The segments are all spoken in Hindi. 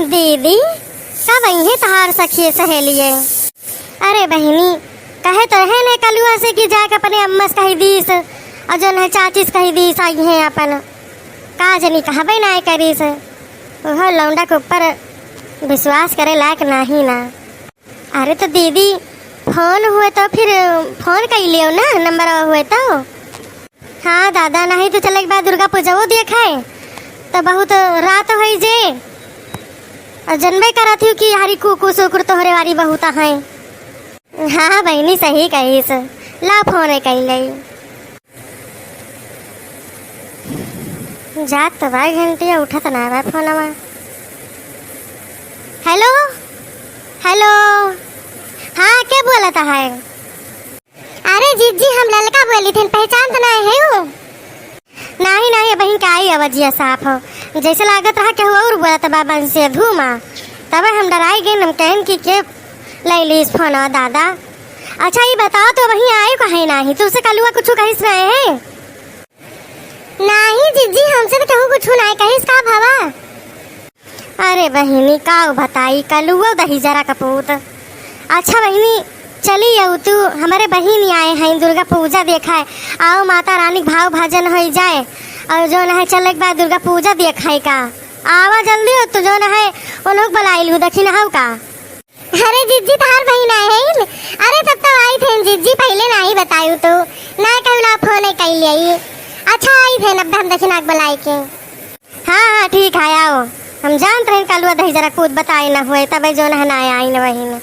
दीदी कब आई है तहार सखी सहेलिए? अरे बहनी कहे तो है ने कलुआ से कि जाके अपने अम्मा से कही दीस और जो है चाची से कही दीस आई है अपन का जनी कहबे ना करीस। ओहो लौंडा के ऊपर विश्वास करे लायक नहीं ना। अरे तो दीदी फोन हुए तो फिर फोन कर लियो ना, नंबर हुए तो। हाँ दादा नहीं तो चले बाद दुर्गा पूजा वो देखे तो बहुत रात हो जे और जनबे करत हूँ कि हरी कुकू सुकुर तोहरे वारी बहुत है। हाँ बहनी सही कहीस, ला फोन कर ले जात तो 2 घंटे उठत ना बा फोनवा। हेलो हेलो हाँ क्या बोला था है? अरे जीजी हम ललका बोली थे, पहचान तो नहीं है वो? नहीं नहीं बहन का आई आवाजिया साफ हो जैसे लागत रहा कि और बोला था बाबा से धूमा तब हम डराई गए। हम कहन कि के ले ली इस फोन दादा। अच्छा ये बताओ तो वहीं आए कहीं नहीं तुझसे कलुआ कुछ कहीं से आए हैं? नहीं जीजी हमसे तो कहूँ कुछ नहीं कहीं का भावा। अरे बहनी का बताई कलुआ दही जरा कपूत। अच्छा बहनी चली आओ तू हमारे बहन आए हैं दुर्गा पूजा देखा है। आओ माता रानी भाव भजन हो जाए और जो है चले के बाद दुर्गा पूजा देखा का आवा जल्दी हो तो जो है वो लोग बुलाई लू देखी ना का। अरे जीजी तार बहन आए हैं? अरे तब तो आई थे जीजी पहले नहीं बतायू तो ना कहूँ ना फोन कर लिया। अच्छा आई थे नब्बे हम देखी नाक बुलाई के। हाँ हाँ ठीक है आओ हम जानते हैं कलुआ दही जरा कूद बताए ना हुए तब जो है ना आई ना वही में।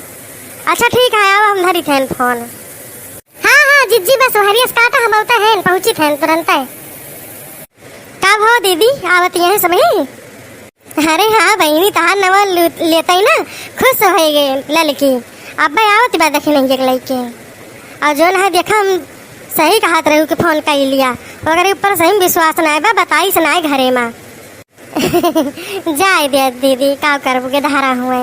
अच्छा ठीक है आओ हम धरी थे फोन। हाँ हाँ जीजी बस हरियस काटा हम होता है पहुंची थे तुरंत है। कब हो दीदी आवत है समय? अरे हाँ बहनी तहार नवा लेते ही ना खुश हो गए लड़की अब भाई आवत बात देखी नहीं लड़के और जो है देखा हम सही कहा रहू कि फोन कर लिया अगर ऊपर सही विश्वास ना बा बताई से ना घरे में जाए दे दीदी का करबोगे धारा हुए।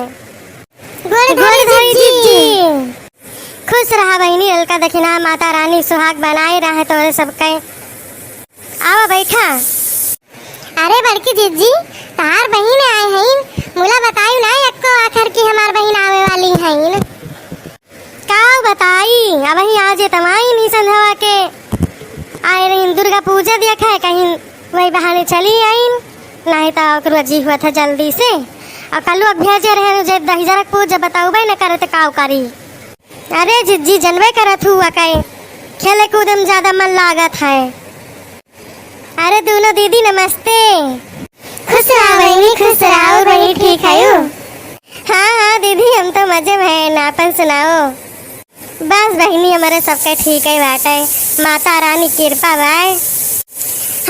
खुश रहा बहनी अलका दखिना माता रानी सुहाग बनाए रहे तो सबके आओ बैठा। अरे बड़की जीजी तार बहन आए हैं मुला बताई ना एक्को आखिर की हमार बहन आवे वाली हैं का बताई अब ही आज तमाई नहीं संधवा के आए रही दुर्गा पूजा देखा है कहीं वही बहाने चली आई नहीं तो जी हुआ था जल्दी से और कलू भेजे रहे जे दही जरा पूजा बताऊबे न करे तो काव करी। अरे जीजी जनबे करत हुआ कहीं खेले कूदम ज्यादा मन लागत है। अरे दोनों दीदी नमस्ते। खुश रहो बहनी खुश रहो बहनी ठीक है यू? हाँ हाँ दीदी हम तो मजे में है नापन सुनाओ। बस बहनी हमारे सबके ठीक है बाटे माता रानी कृपा भाई।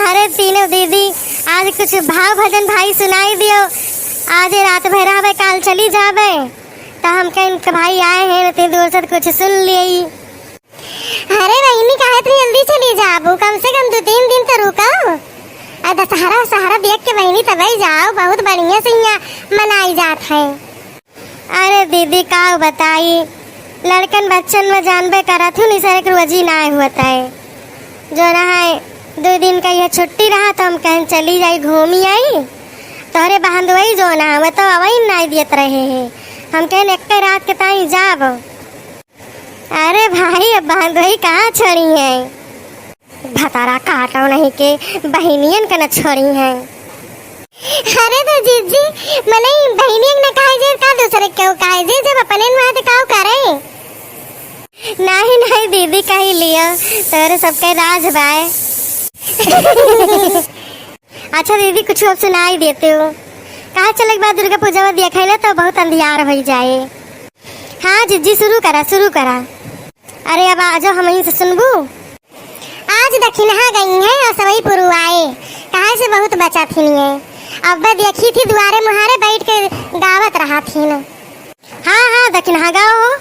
अरे तीनों दीदी आज कुछ भाव भजन भाई सुनाई दियो आज रात भर रहे काल चली जावे तो हम कहीं भाई आए हैं इतनी दूर से कुछ सुन लिए। अरे बहनी कहा इतनी जल्दी चली जाबू कम से कम 2-3 दिन तो रुको दशहरा सहारा देख के बहनी तभी जाओ बहुत बढ़िया से यहाँ मनाई जात है। अरे दीदी का बताई लड़कन बच्चन में जानबे करत हूँ निसरे रोजी ना होता है जो रहा 2 दिन का यह छुट्टी रहा तो हम कहीं चली जाई घूमी आई तोहरे बहनदुई जो ना हमें तो अवई नहीं दियत रहे हैं हम कहीं एक रात के ताई जाब। अरे भाई अब बहनदुई कहाँ छोड़ी है भतारा काटो नहीं के बहनियन के न छोड़ी है। अरे तो जीजी मने बहनियन ने कहा जे का दूसरे क्यों कहा जे जब अपने वहां काव करे। नहीं नहीं दीदी कही लिया तेरे सबके राज बाय। अच्छा दीदी कुछ अब सुनाई देते हो कहा चले बाद दुर्गा पूजा में देखा ना तो बहुत अंधियार हो जाए। हाँ जीजी शुरू करा। अरे अब आ जाओ हम यहीं से सुनबू। आज दक्षिणा गई है और सभी पुरु आए कहा से बहुत बचा थी है अब देखी थी दुआरे मुहारे बैठ के दावत रहा थी ना। हाँ हाँ दक्षिणा गाओ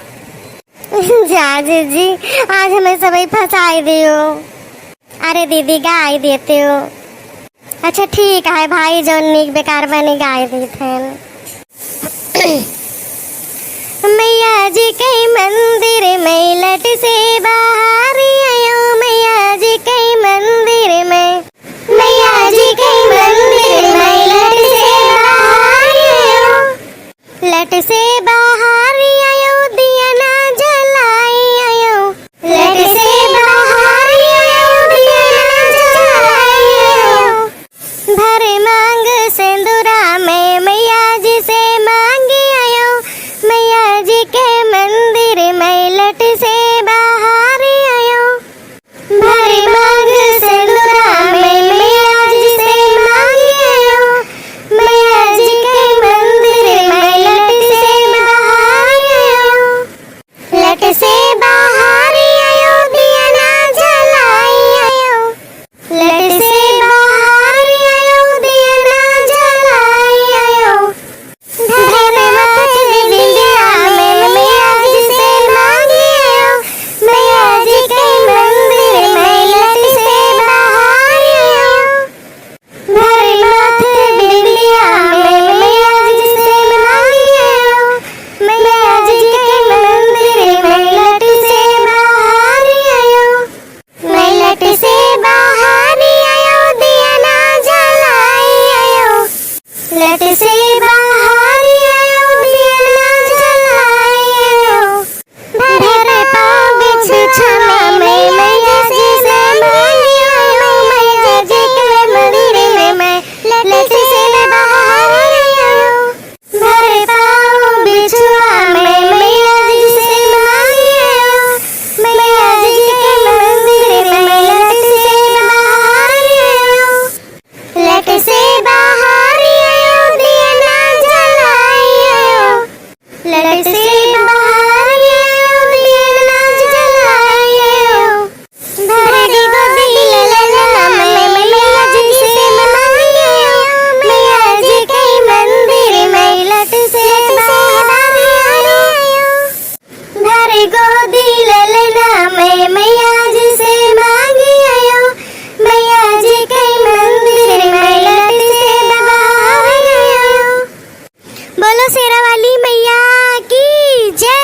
जा जीजी आज हमें सभी फंसाई दियो। अरे दीदी गाय देते हो। अच्छा ठीक है भाई जो निक बेकार बने गाय देते हैं। मैया जी के मंदिर में लट से बाहर आयो मैया जी के मंदिर में मैया जी के मंदिर में लट से बाहर आयो लट से बाहर आयो दिया ना जलाई आयो, लट से बाहर आयो दिया ना जलाई आयो। भर मांग सिंदूरा में मैया जी से मांगी आयो, मैया जी के मंदिर में लट से बाहर आयो। भर मांग सिंदूरा में मैया जी से मांगी आयो, मैया जी के मंदिर में लट से बाहर आयो, लट से बाहर आयो दिया ना जलाई आयो, लट से बाहर आयो दिया ना जलाई आयो। धर माथे बिंदिया में मैया जी से मांगी आयो, मैया जी के मंदिर में लट से बाहर आयो। धर माथे बिंदिया में मैया जी से मांगी आयो, मैया जी के मंदिर में लट से बाहर आयो, मैं लट से बाहर आयो दिया ना जलाई आयो, लट से बाहर आयो दिया ना जलाई आयो। भर पाँव बिछुआ में मैया जी से मांगी आयो, मैया जी के मंदिर में मैं लट से बाहर आयो। भर पाँव बिछुआ में मैया जी से मांगी आयो, मैया जी के मंदिर में लट से बाहर आयो, लट से बाहर आयो दिया ना जलाई आयो, लट से बाहर आयो दिया ना जलाई आयो। भरी गोदी ललना में मैया जी से मांगी आयो, मैया जी के मंदिर में लट से बाहर आयो। भरी गोदी ललना में मैया जी से मांगी आयो, मैया जी के मंदिर में लट से बाहर आयो। बोलो शेरा वाली मैया की जय।